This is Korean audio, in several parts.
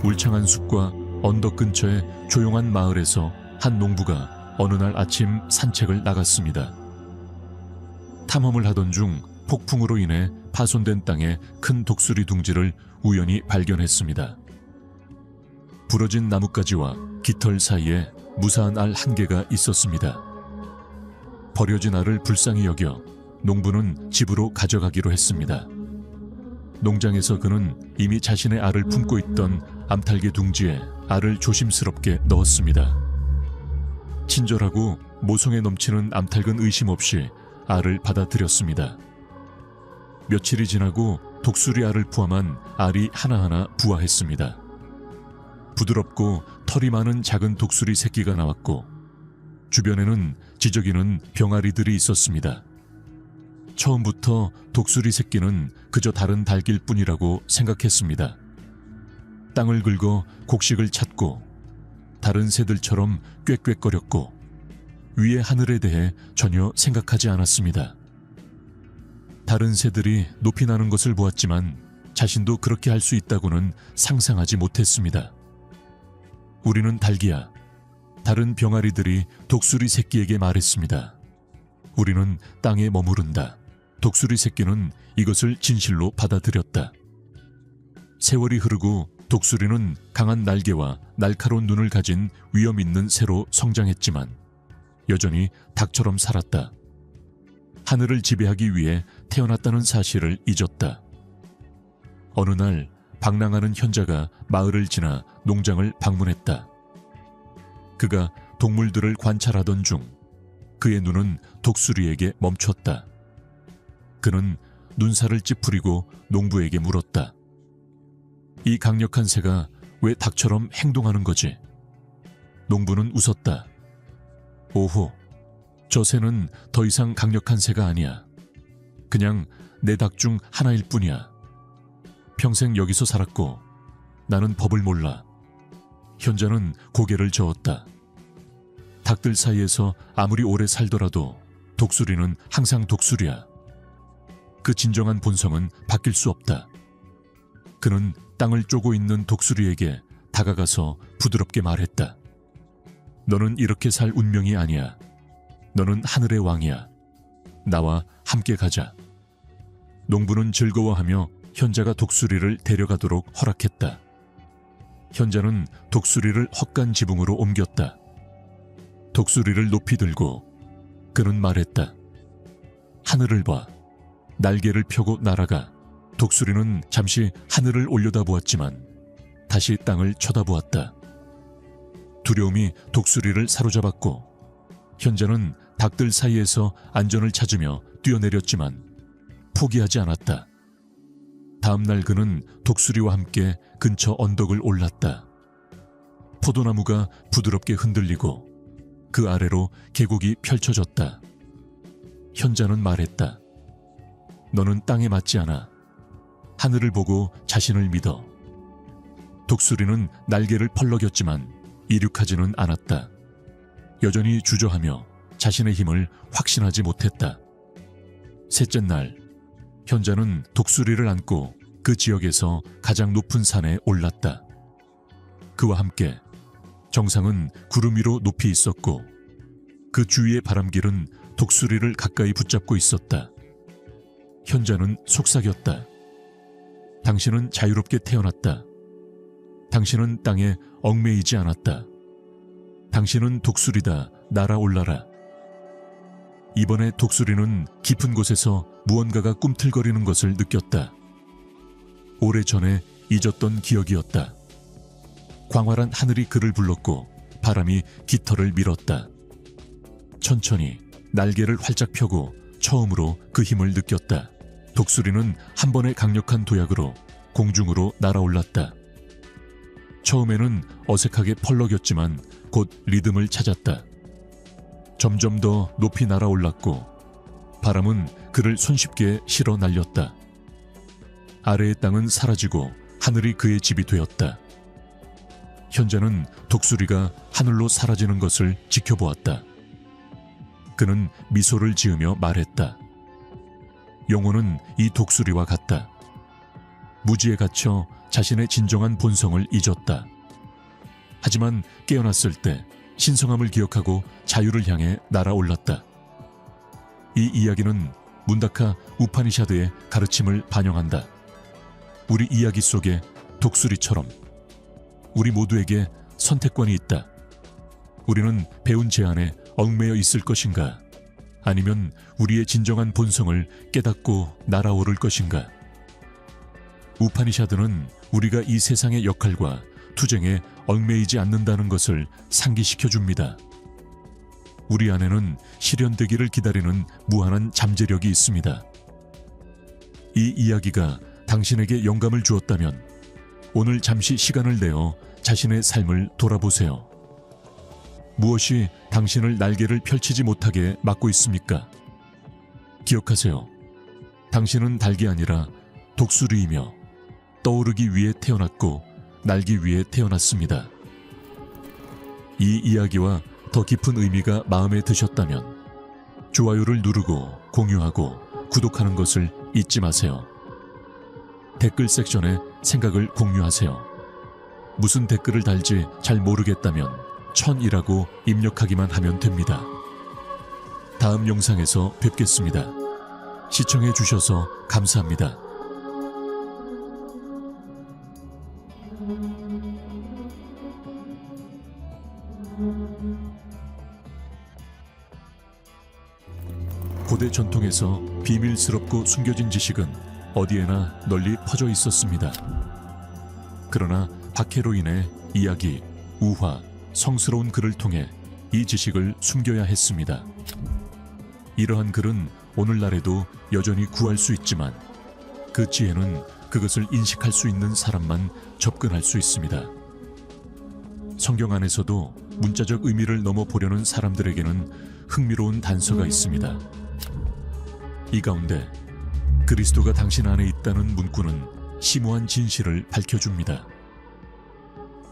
울창한 숲과 언덕 근처의 조용한 마을에서 한 농부가 어느 날 아침 산책을 나갔습니다. 탐험을 하던 중 폭풍으로 인해 파손된 땅에 큰 독수리 둥지를 우연히 발견했습니다. 부러진 나뭇가지와 깃털 사이에 무사한 알 한 개가 있었습니다. 버려진 알을 불쌍히 여겨 농부는 집으로 가져가기로 했습니다. 농장에서 그는 이미 자신의 알을 품고 있던 암탉의 둥지에 알을 조심스럽게 넣었습니다. 친절하고 모성에 넘치는 암탉은 의심 없이 알을 받아들였습니다. 며칠이 지나고 독수리 알을 포함한 알이 하나하나 부화했습니다. 부드럽고 털이 많은 작은 독수리 새끼가 나왔고 주변에는 지저귀는 병아리들이 있었습니다. 처음부터 독수리 새끼는 그저 다른 닭일 뿐이라고 생각했습니다. 땅을 긁어 곡식을 찾고 다른 새들처럼 꾀꾀거렸고 위의 하늘에 대해 전혀 생각하지 않았습니다. 다른 새들이 높이 나는 것을 보았지만 자신도 그렇게 할 수 있다고는 상상하지 못했습니다. 우리는 닭이야. 다른 병아리들이 독수리 새끼에게 말했습니다. 우리는 땅에 머무른다. 독수리 새끼는 이것을 진실로 받아들였다. 세월이 흐르고 독수리는 강한 날개와 날카로운 눈을 가진 위험 있는 새로 성장했지만 여전히 닭처럼 살았다. 하늘을 지배하기 위해 태어났다는 사실을 잊었다. 어느 날 방랑하는 현자가 마을을 지나 농장을 방문했다. 그가 동물들을 관찰하던 중 그의 눈은 독수리에게 멈췄다. 그는 눈살을 찌푸리고 농부에게 물었다. 이 강력한 새가 왜 닭처럼 행동하는 거지? 농부는 웃었다. 오호, 저 새는 더 이상 강력한 새가 아니야. 그냥 내 닭 중 하나일 뿐이야. 평생 여기서 살았고 나는 법을 몰라. 현자는 고개를 저었다. 닭들 사이에서 아무리 오래 살더라도 독수리는 항상 독수리야. 그 진정한 본성은 바뀔 수 없다. 그는 땅을 쪼고 있는 독수리에게 다가가서 부드럽게 말했다. 너는 이렇게 살 운명이 아니야. 너는 하늘의 왕이야. 나와 함께 가자. 농부는 즐거워하며 현자가 독수리를 데려가도록 허락했다. 현자는 독수리를 헛간 지붕으로 옮겼다. 독수리를 높이 들고 그는 말했다. 하늘을 봐. 날개를 펴고 날아가. 독수리는 잠시 하늘을 올려다보았지만 다시 땅을 쳐다보았다. 두려움이 독수리를 사로잡았고 현자는 닭들 사이에서 안전을 찾으며 뛰어내렸지만 포기하지 않았다. 다음 날 그는 독수리와 함께 근처 언덕을 올랐다. 포도나무가 부드럽게 흔들리고 그 아래로 계곡이 펼쳐졌다. 현자는 말했다. 너는 땅에 맞지 않아. 하늘을 보고 자신을 믿어. 독수리는 날개를 펄럭였지만 이륙하지는 않았다. 여전히 주저하며 자신의 힘을 확신하지 못했다. 셋째 날, 현자는 독수리를 안고 그 지역에서 가장 높은 산에 올랐다. 그와 함께 정상은 구름 위로 높이 있었고 그 주위의 바람길은 독수리를 가까이 붙잡고 있었다. 현자는 속삭였다. 당신은 자유롭게 태어났다. 당신은 땅에 얽매이지 않았다. 당신은 독수리다. 날아올라라. 이번에 독수리는 깊은 곳에서 무언가가 꿈틀거리는 것을 느꼈다. 오래전에 잊었던 기억이었다. 광활한 하늘이 그를 불렀고 바람이 깃털을 밀었다. 천천히 날개를 활짝 펴고 처음으로 그 힘을 느꼈다. 독수리는 한 번의 강력한 도약으로 공중으로 날아올랐다. 처음에는 어색하게 펄럭였지만 곧 리듬을 찾았다. 점점 더 높이 날아올랐고 바람은 그를 손쉽게 실어 날렸다. 아래의 땅은 사라지고 하늘이 그의 집이 되었다. 현자는 독수리가 하늘로 사라지는 것을 지켜보았다. 그는 미소를 지으며 말했다. 영혼은 이 독수리와 같다. 무지에 갇혀 자신의 진정한 본성을 잊었다. 하지만 깨어났을 때 신성함을 기억하고 자유를 향해 날아올랐다. 이 이야기는 문다카 우파니샤드의 가르침을 반영한다. 우리 이야기 속에 독수리처럼 우리 모두에게 선택권이 있다. 우리는 배운 제안에 얽매여 있을 것인가? 아니면 우리의 진정한 본성을 깨닫고 날아오를 것인가? 우파니샤드는 우리가 이 세상의 역할과 투쟁에 얽매이지 않는다는 것을 상기시켜 줍니다. 우리 안에는 실현되기를 기다리는 무한한 잠재력이 있습니다. 이 이야기가 당신에게 영감을 주었다면 오늘 잠시 시간을 내어 자신의 삶을 돌아보세요. 무엇이 당신을 날개를 펼치지 못하게 막고 있습니까? 기억하세요. 당신은 닭이 아니라 독수리이며 떠오르기 위해 태어났고 날기 위해 태어났습니다. 이 이야기와 더 깊은 의미가 마음에 드셨다면 좋아요를 누르고 공유하고 구독하는 것을 잊지 마세요. 댓글 섹션에 생각을 공유하세요. 무슨 댓글을 달지 잘 모르겠다면 1000이라고 입력하기만 하면 됩니다. 다음 영상에서 뵙겠습니다. 시청해 주셔서 감사합니다. 고대 전통에서 비밀스럽고 숨겨진 지식은 어디에나 널리 퍼져 있었습니다. 그러나 박해로 인해 이야기, 우화, 성스러운 글을 통해 이 지식을 숨겨야 했습니다. 이러한 글은 오늘날에도 여전히 구할 수 있지만 그 지혜는 그것을 인식할 수 있는 사람만 접근할 수 있습니다. 성경 안에서도 문자적 의미를 넘어 보려는 사람들에게는 흥미로운 단서가 있습니다. 이 가운데 그리스도가 당신 안에 있다는 문구는 심오한 진실을 밝혀줍니다.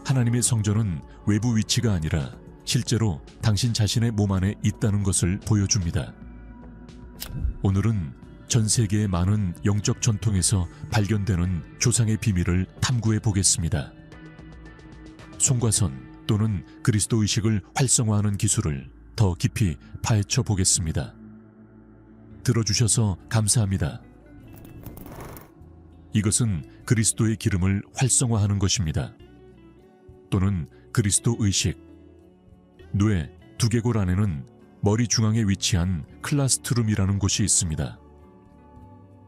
하나님의 성전은 외부 위치가 아니라 실제로 당신 자신의 몸 안에 있다는 것을 보여줍니다. 오늘은 전 세계의 많은 영적 전통에서 발견되는 조상의 비밀을 탐구해 보겠습니다. 송과선 또는 그리스도 의식을 활성화하는 기술을 더 깊이 파헤쳐 보겠습니다. 들어주셔서 감사합니다. 이것은 그리스도의 기름을 활성화하는 것입니다. 또는 그리스도 의식. 뇌 두개골 안에는 머리 중앙에 위치한 클라스트룸이라는 곳이 있습니다.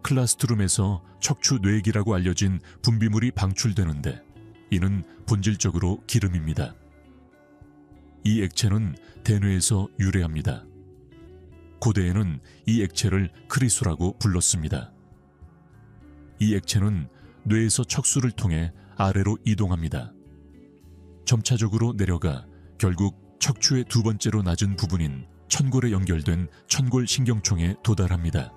클라스트룸에서 척추 뇌액이라고 알려진 분비물이 방출되는데 이는 본질적으로 기름입니다. 이 액체는 대뇌에서 유래합니다. 고대에는 이 액체를 크리수라고 불렀습니다. 이 액체는 뇌에서 척수를 통해 아래로 이동합니다. 점차적으로 내려가 결국 척추의 두 번째로 낮은 부분인 천골에 연결된 천골신경총에 도달합니다.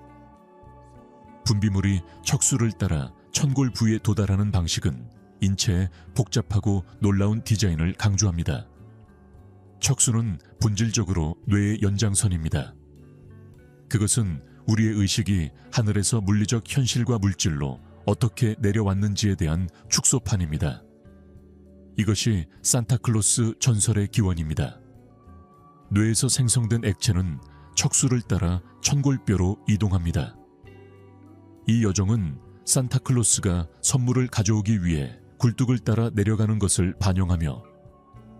분비물이 척수를 따라 천골 부위에 도달하는 방식은 인체의 복잡하고 놀라운 디자인을 강조합니다. 척수는 본질적으로 뇌의 연장선입니다. 그것은 우리의 의식이 하늘에서 물리적 현실과 물질로 어떻게 내려왔는지에 대한 축소판입니다. 이것이 산타클로스 전설의 기원입니다. 뇌에서 생성된 액체는 척수를 따라 천골뼈로 이동합니다. 이 여정은 산타클로스가 선물을 가져오기 위해 굴뚝을 따라 내려가는 것을 반영하며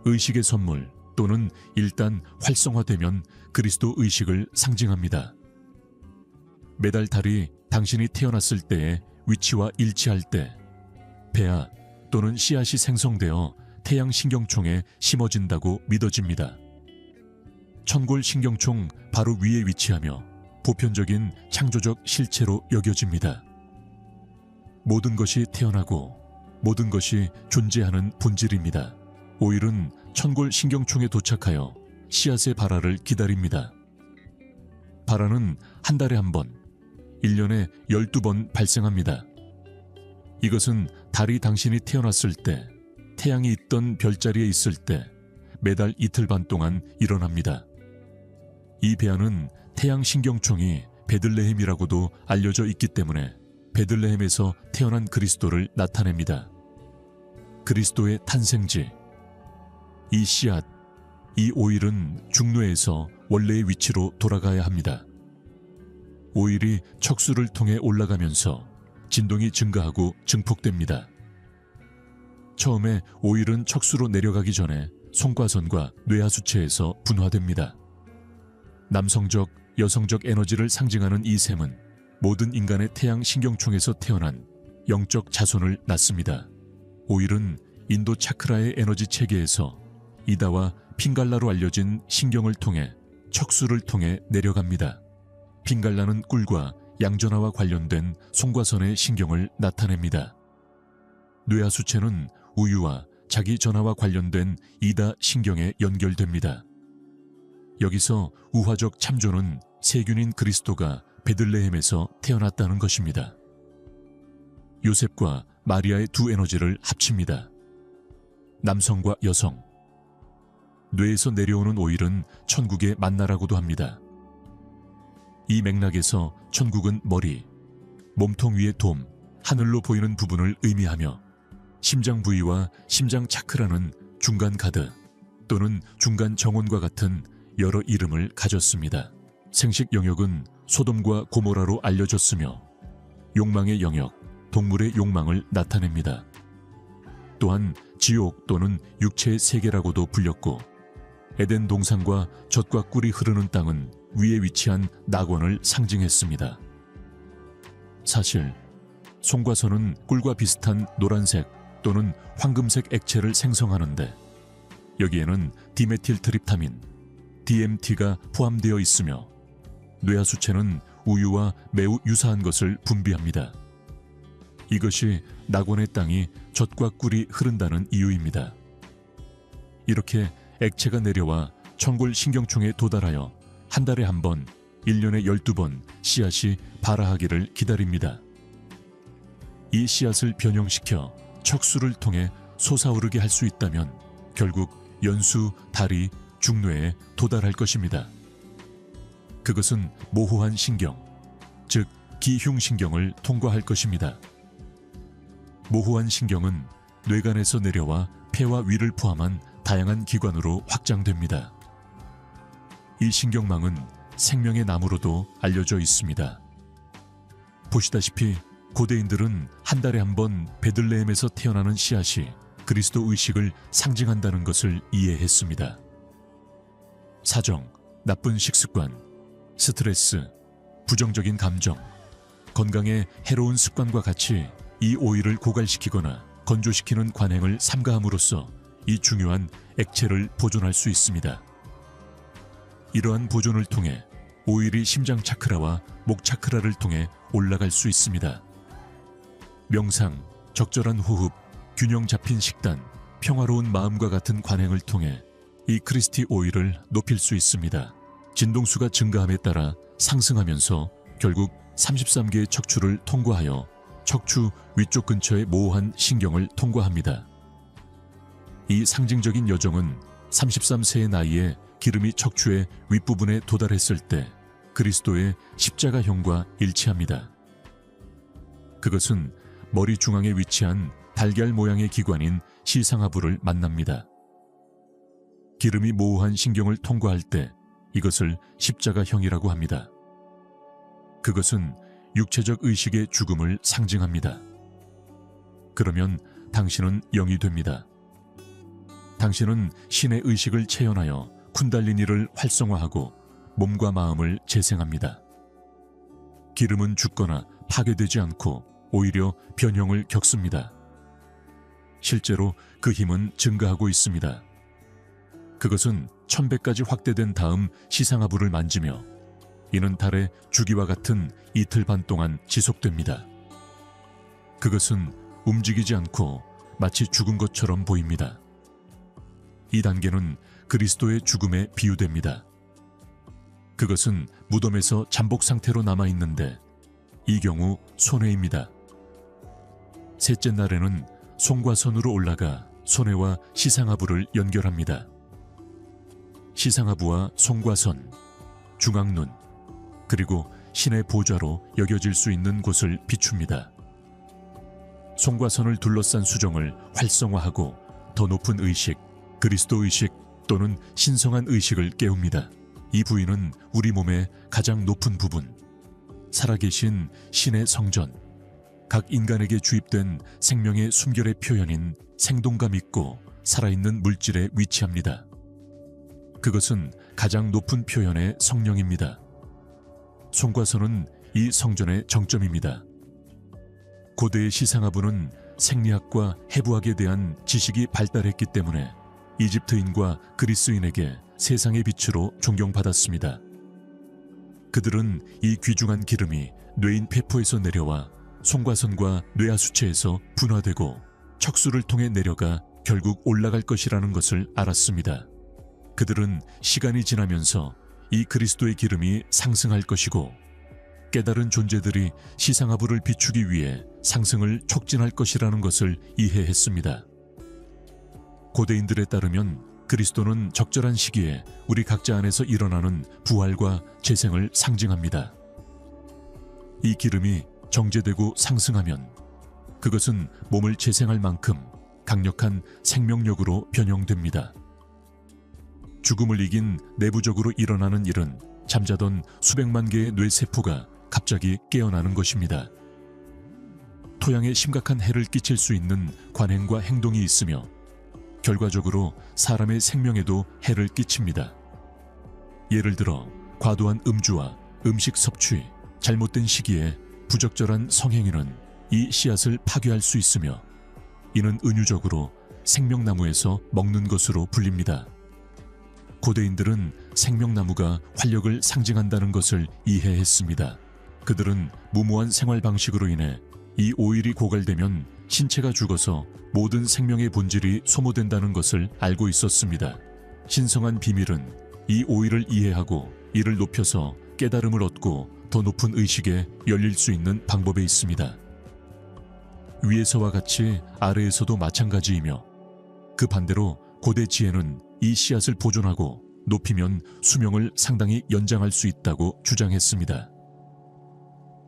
의식의 선물 또는 일단 활성화되면 그리스도 의식을 상징합니다. 매달 달이 당신이 태어났을 때의 위치와 일치할 때 배아 또는 씨앗이 생성되어 태양신경총에 심어진다고 믿어집니다. 천골신경총 바로 위에 위치하며 보편적인 창조적 실체로 여겨집니다. 모든 것이 태어나고 모든 것이 존재하는 본질입니다. 오일은 천골신경총에 도착하여 씨앗의 발화를 기다립니다. 발화는 한 달에 한 번, 1년에 12번 발생합니다. 이것은 달이 당신이 태어났을 때, 태양이 있던 별자리에 있을 때 매달 이틀 반 동안 일어납니다. 이 배아는 태양신경총이 베들레헴이라고도 알려져 있기 때문에 베들레헴에서 태어난 그리스도를 나타냅니다. 그리스도의 탄생지. 이 씨앗, 이 오일은 중뇌에서 원래의 위치로 돌아가야 합니다. 오일이 척수를 통해 올라가면서 진동이 증가하고 증폭됩니다. 처음에 오일은 척수로 내려가기 전에 송과선과 뇌하수체에서 분화됩니다. 남성적, 여성적 에너지를 상징하는 이 셈은 모든 인간의 태양 신경총에서 태어난 영적 자손을 낳습니다. 오일은 인도 차크라의 에너지 체계에서 이다와 핑갈라로 알려진 신경을 통해 척수를 통해 내려갑니다. 핑갈라는 꿀과 양전하와 관련된 송과선의 신경을 나타냅니다. 뇌하수체는 우유와 자기 전하와 관련된 이다 신경에 연결됩니다. 여기서 우화적 참조는 세균인 그리스도가 베들레헴에서 태어났다는 것입니다. 요셉과 마리아의 두 에너지를 합칩니다. 남성과 여성. 뇌에서 내려오는 오일은 천국의 만나라고도 합니다. 이 맥락에서 천국은 머리, 몸통 위의 돔, 하늘로 보이는 부분을 의미하며 심장 부위와 심장 차크라는 중간 가드 또는 중간 정원과 같은 여러 이름을 가졌습니다. 생식 영역은 소돔과 고모라로 알려졌으며 욕망의 영역, 동물의 욕망을 나타냅니다. 또한 지옥 또는 육체의 세계라고도 불렸고 에덴 동산과 젖과 꿀이 흐르는 땅은 위에 위치한 낙원을 상징했습니다. 사실 송과선은 꿀과 비슷한 노란색 또는 황금색 액체를 생성하는데 여기에는 디메틸트립타민, DMT가 포함되어 있으며 뇌하수체는 우유와 매우 유사한 것을 분비합니다. 이것이 낙원의 땅이 젖과 꿀이 흐른다는 이유입니다. 이렇게 액체가 내려와 청골 신경총에 도달하여 한 달에 한 번, 1년에 12번 씨앗이 발아하기를 기다립니다. 이 씨앗을 변형시켜 척수를 통해 솟아오르게 할 수 있다면 결국 연수, 다리, 중뇌에 도달할 것입니다. 그것은 모호한 신경, 즉 기흉신경을 통과할 것입니다. 모호한 신경은 뇌간에서 내려와 폐와 위를 포함한 다양한 기관으로 확장됩니다. 이 신경망은 생명의 나무로도 알려져 있습니다. 보시다시피 고대인들은 한 달에 한 번 베들레헴에서 태어나는 씨앗이 그리스도 의식을 상징한다는 것을 이해했습니다. 사정, 나쁜 식습관, 스트레스, 부정적인 감정, 건강에 해로운 습관과 같이 이 오일을 고갈시키거나 건조시키는 관행을 삼가함으로써 이 중요한 액체를 보존할 수 있습니다. 이러한 보존을 통해 오일이 심장 차크라와 목 차크라를 통해 올라갈 수 있습니다. 명상, 적절한 호흡, 균형 잡힌 식단, 평화로운 마음과 같은 관행을 통해 이 크리스티 오일을 높일 수 있습니다. 진동수가 증가함에 따라 상승하면서 결국 33개의 척추를 통과하여 척추 위쪽 근처의 모호한 신경을 통과합니다. 이 상징적인 여정은 33세의 나이에 기름이 척추의 윗부분에 도달했을 때 그리스도의 십자가형과 일치합니다. 그것은 머리 중앙에 위치한 달걀 모양의 기관인 시상하부를 만납니다. 기름이 모호한 신경을 통과할 때 이것을 십자가형이라고 합니다. 그것은 육체적 의식의 죽음을 상징합니다. 그러면 당신은 영이 됩니다. 당신은 신의 의식을 체현하여 쿤달리니를 활성화하고 몸과 마음을 재생합니다. 기름은 죽거나 파괴되지 않고 오히려 변형을 겪습니다. 실제로 그 힘은 증가하고 있습니다. 그것은 1000배까지 확대된 다음 시상하부를 만지며 이는 달의 주기와 같은 이틀 반 동안 지속됩니다. 그것은 움직이지 않고 마치 죽은 것처럼 보입니다. 이 단계는 그리스도의 죽음에 비유됩니다. 그것은 무덤에서 잠복 상태로 남아있는데 이 경우 손해입니다. 셋째 날에는 손과 손으로 올라가 손해와 시상하부를 연결합니다. 시상하부와 손과 손, 중앙눈, 그리고 신의 보좌로 여겨질 수 있는 곳을 비춥니다. 송과선을 둘러싼 수정을 활성화하고 더 높은 의식, 그리스도 의식 또는 신성한 의식을 깨웁니다. 이 부위는 우리 몸의 가장 높은 부분, 살아계신 신의 성전, 각 인간에게 주입된 생명의 숨결의 표현인 생동감 있고 살아있는 물질에 위치합니다. 그것은 가장 높은 표현의 성령입니다. 송과선은 이 성전의 정점입니다. 고대의 시상하부는 생리학과 해부학에 대한 지식이 발달했기 때문에 이집트인과 그리스인에게 세상의 빛으로 존경받았습니다. 그들은 이 귀중한 기름이 뇌인 폐포에서 내려와 송과선과 뇌하수체에서 분화되고 척수를 통해 내려가 결국 올라갈 것이라는 것을 알았습니다. 그들은 시간이 지나면서 이 그리스도의 기름이 상승할 것이고 깨달은 존재들이 시상하부를 비추기 위해 상승을 촉진할 것이라는 것을 이해했습니다. 고대인들에 따르면 그리스도는 적절한 시기에 우리 각자 안에서 일어나는 부활과 재생을 상징합니다. 이 기름이 정제되고 상승하면 그것은 몸을 재생할 만큼 강력한 생명력으로 변형됩니다. 죽음을 이긴 내부적으로 일어나는 일은 잠자던 수백만 개의 뇌세포가 갑자기 깨어나는 것입니다. 토양에 심각한 해를 끼칠 수 있는 관행과 행동이 있으며 결과적으로 사람의 생명에도 해를 끼칩니다. 예를 들어 과도한 음주와 음식 섭취, 잘못된 시기에 부적절한 성행위는 이 씨앗을 파괴할 수 있으며 이는 은유적으로 생명나무에서 먹는 것으로 불립니다. 고대인들은 생명나무가 활력을 상징한다는 것을 이해했습니다. 그들은 무모한 생활 방식으로 인해 이 오일이 고갈되면 신체가 죽어서 모든 생명의 본질이 소모된다는 것을 알고 있었습니다. 신성한 비밀은 이 오일을 이해하고 이를 높여서 깨달음을 얻고 더 높은 의식에 열릴 수 있는 방법에 있습니다. 위에서와 같이 아래에서도 마찬가지이며 그 반대로 고대 지혜는 이 씨앗을 보존하고 높이면 수명을 상당히 연장할 수 있다고 주장했습니다.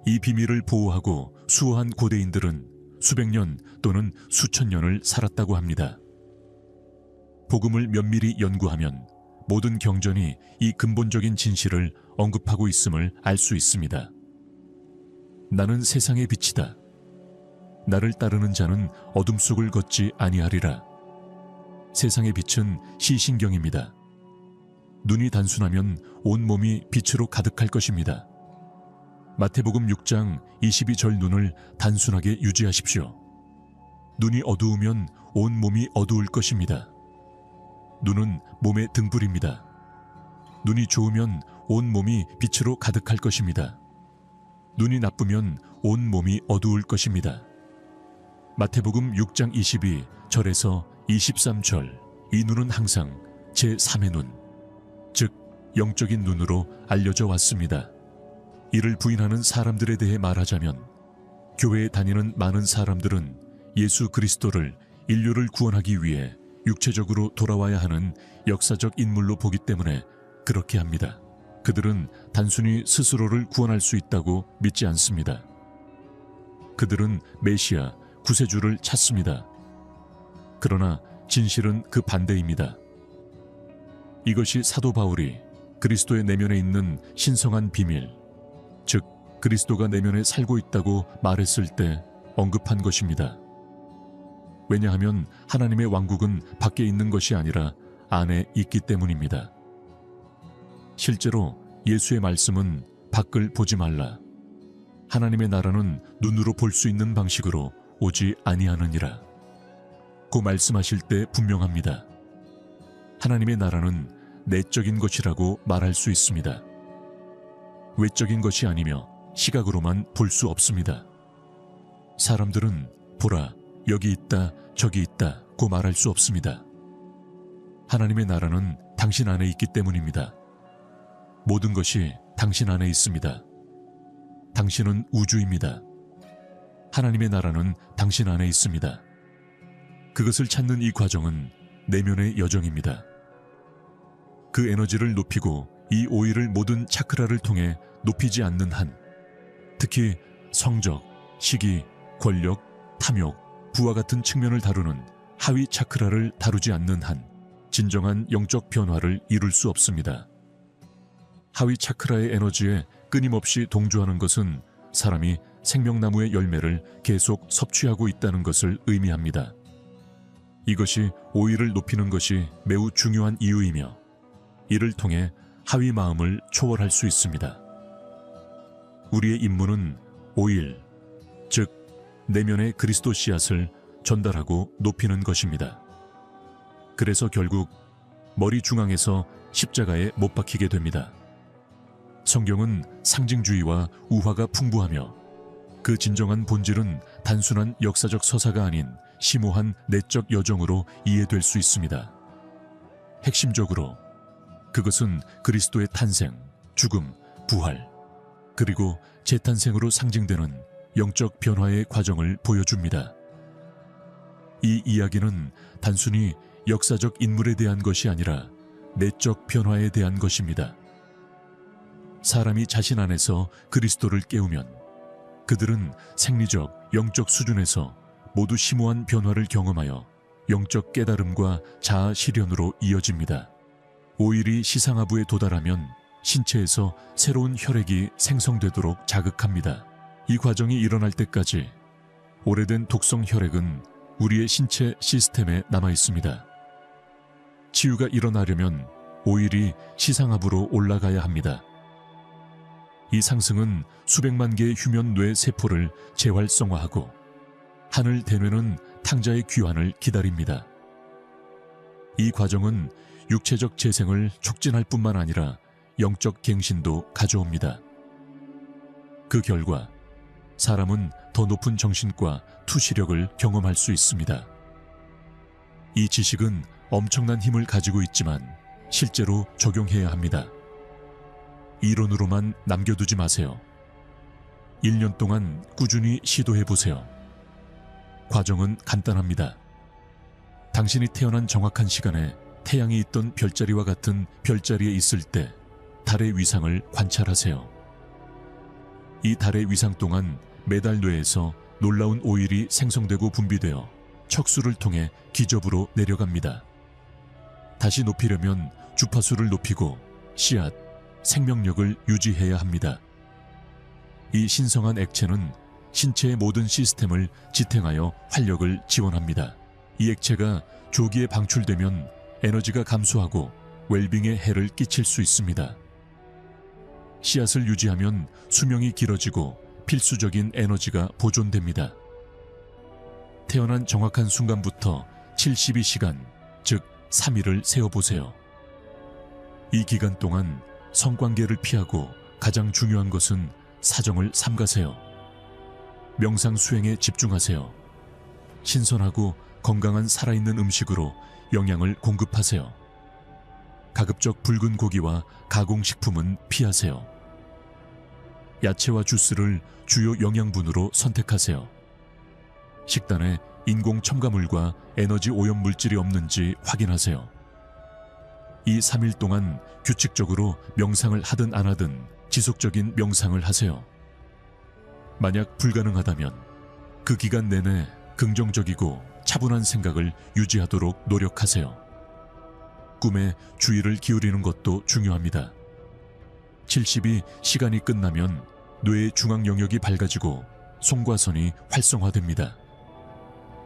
이 비밀을 보호하고 수호한 고대인들은 수백 년 또는 수천 년을 살았다고 합니다. 복음을 면밀히 연구하면 모든 경전이 이 근본적인 진실을 언급하고 있음을 알 수 있습니다. 나는 세상의 빛이다. 나를 따르는 자는 어둠 속을 걷지 아니하리라. 세상의 빛은 시신경입니다. 눈이 단순하면 온 몸이 빛으로 가득할 것입니다. 마태복음 6장 22절 눈을 단순하게 유지하십시오. 눈이 어두우면 온 몸이 어두울 것입니다. 눈은 몸의 등불입니다. 눈이 좋으면 온 몸이 빛으로 가득할 것입니다. 눈이 나쁘면 온 몸이 어두울 것입니다. 마태복음 6장 22절에서 23절, 이 눈은 항상 제3의 눈, 즉 영적인 눈으로 알려져 왔습니다. 이를 부인하는 사람들에 대해 말하자면 교회에 다니는 많은 사람들은 예수 그리스도를 인류를 구원하기 위해 육체적으로 돌아와야 하는 역사적 인물로 보기 때문에 그렇게 합니다. 그들은 단순히 스스로를 구원할 수 있다고 믿지 않습니다. 그들은 메시아, 구세주를 찾습니다. 그러나 진실은 그 반대입니다. 이것이 사도 바울이 그리스도의 내면에 있는 신성한 비밀, 즉 그리스도가 내면에 살고 있다고 말했을 때 언급한 것입니다. 왜냐하면 하나님의 왕국은 밖에 있는 것이 아니라 안에 있기 때문입니다. 실제로 예수의 말씀은 밖을 보지 말라. 하나님의 나라는 눈으로 볼 수 있는 방식으로 오지 아니하느니라. 고 말씀하실 때 분명합니다. 하나님의 나라는 내적인 것이라고 말할 수 있습니다. 외적인 것이 아니며 시각으로만 볼 수 없습니다. 사람들은 보라, 여기 있다, 저기 있다 고 말할 수 없습니다. 하나님의 나라는 당신 안에 있기 때문입니다. 모든 것이 당신 안에 있습니다. 당신은 우주입니다. 하나님의 나라는 당신 안에 있습니다. 그것을 찾는 이 과정은 내면의 여정입니다. 그 에너지를 높이고 이 오일을 모든 차크라를 통해 높이지 않는 한, 특히 성적, 시기, 권력, 탐욕, 부와 같은 측면을 다루는 하위 차크라를 다루지 않는 한 진정한 영적 변화를 이룰 수 없습니다. 하위 차크라의 에너지에 끊임없이 동조하는 것은 사람이 생명나무의 열매를 계속 섭취하고 있다는 것을 의미합니다. 이것이 오일을 높이는 것이 매우 중요한 이유이며 이를 통해 하위 마음을 초월할 수 있습니다. 우리의 임무는 오일, 즉 내면의 그리스도 씨앗을 전달하고 높이는 것입니다. 그래서 결국 머리 중앙에서 십자가에 못 박히게 됩니다. 성경은 상징주의와 우화가 풍부하며 그 진정한 본질은 단순한 역사적 서사가 아닌 심오한 내적 여정으로 이해될 수 있습니다. 핵심적으로 그것은 그리스도의 탄생, 죽음, 부활, 그리고 재탄생으로 상징되는 영적 변화의 과정을 보여줍니다. 이 이야기는 단순히 역사적 인물에 대한 것이 아니라 내적 변화에 대한 것입니다. 사람이 자신 안에서 그리스도를 깨우면 그들은 생리적, 영적 수준에서 모두 심오한 변화를 경험하여 영적 깨달음과 자아 실현으로 이어집니다. 오일이 시상하부에 도달하면 신체에서 새로운 혈액이 생성되도록 자극합니다. 이 과정이 일어날 때까지 오래된 독성 혈액은 우리의 신체 시스템에 남아 있습니다. 치유가 일어나려면 오일이 시상하부로 올라가야 합니다. 이 상승은 수백만 개의 휴면 뇌 세포를 재활성화하고 하늘 대뇌는 탕자의 귀환을 기다립니다. 이 과정은 육체적 재생을 촉진할 뿐만 아니라 영적 갱신도 가져옵니다. 그 결과 사람은 더 높은 정신과 투시력을 경험할 수 있습니다. 이 지식은 엄청난 힘을 가지고 있지만 실제로 적용해야 합니다. 이론으로만 남겨두지 마세요. 1년 동안 꾸준히 시도해보세요. 과정은 간단합니다. 당신이 태어난 정확한 시간에 태양이 있던 별자리와 같은 별자리에 있을 때 달의 위상을 관찰하세요. 이 달의 위상 동안 매달 뇌에서 놀라운 오일이 생성되고 분비되어 척수를 통해 기접으로 내려갑니다. 다시 높이려면 주파수를 높이고 씨앗, 생명력을 유지해야 합니다. 이 신성한 액체는 신체의 모든 시스템을 지탱하여 활력을 지원합니다. 이 액체가 조기에 방출되면 에너지가 감소하고 웰빙에 해를 끼칠 수 있습니다. 씨앗을 유지하면 수명이 길어지고 필수적인 에너지가 보존됩니다. 태어난 정확한 순간부터 72시간, 즉 3일을 세어보세요. 이 기간 동안 성관계를 피하고 가장 중요한 것은 사정을 삼가세요. 명상 수행에 집중하세요. 신선하고 건강한 살아있는 음식으로 영양을 공급하세요. 가급적 붉은 고기와 가공식품은 피하세요. 야채와 주스를 주요 영양분으로 선택하세요. 식단에 인공 첨가물과 에너지 오염 물질이 없는지 확인하세요. 이 3일 동안 규칙적으로 명상을 하든 안 하든 지속적인 명상을 하세요. 만약 불가능하다면 그 기간 내내 긍정적이고 차분한 생각을 유지하도록 노력하세요. 꿈에 주의를 기울이는 것도 중요합니다. 70이 시간이 끝나면 뇌의 중앙 영역이 밝아지고 송과선이 활성화됩니다.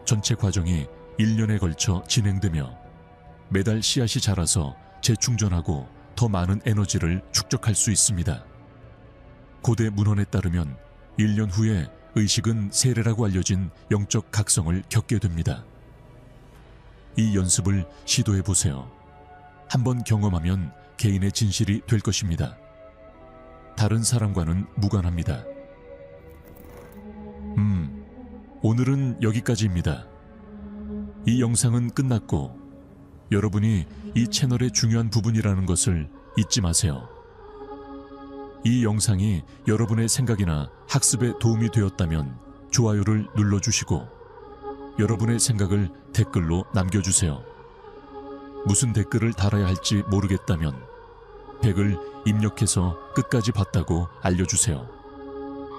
전체 과정이 1년에 걸쳐 진행되며 매달 씨앗이 자라서 재충전하고 더 많은 에너지를 축적할 수 있습니다. 고대 문헌에 따르면 1년 후에 의식은 세례라고 알려진 영적 각성을 겪게 됩니다. 이 연습을 시도해 보세요. 한번 경험하면 개인의 진실이 될 것입니다. 다른 사람과는 무관합니다. 오늘은 여기까지입니다. 이 영상은 끝났고 여러분이 이 채널의 중요한 부분이라는 것을 잊지 마세요. 이 영상이 여러분의 생각이나 학습에 도움이 되었다면 좋아요를 눌러주시고 여러분의 생각을 댓글로 남겨주세요. 무슨 댓글을 달아야 할지 모르겠다면 100을 입력해서 끝까지 봤다고 알려주세요.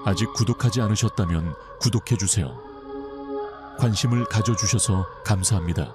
아직 구독하지 않으셨다면 구독해주세요. 관심을 가져주셔서 감사합니다.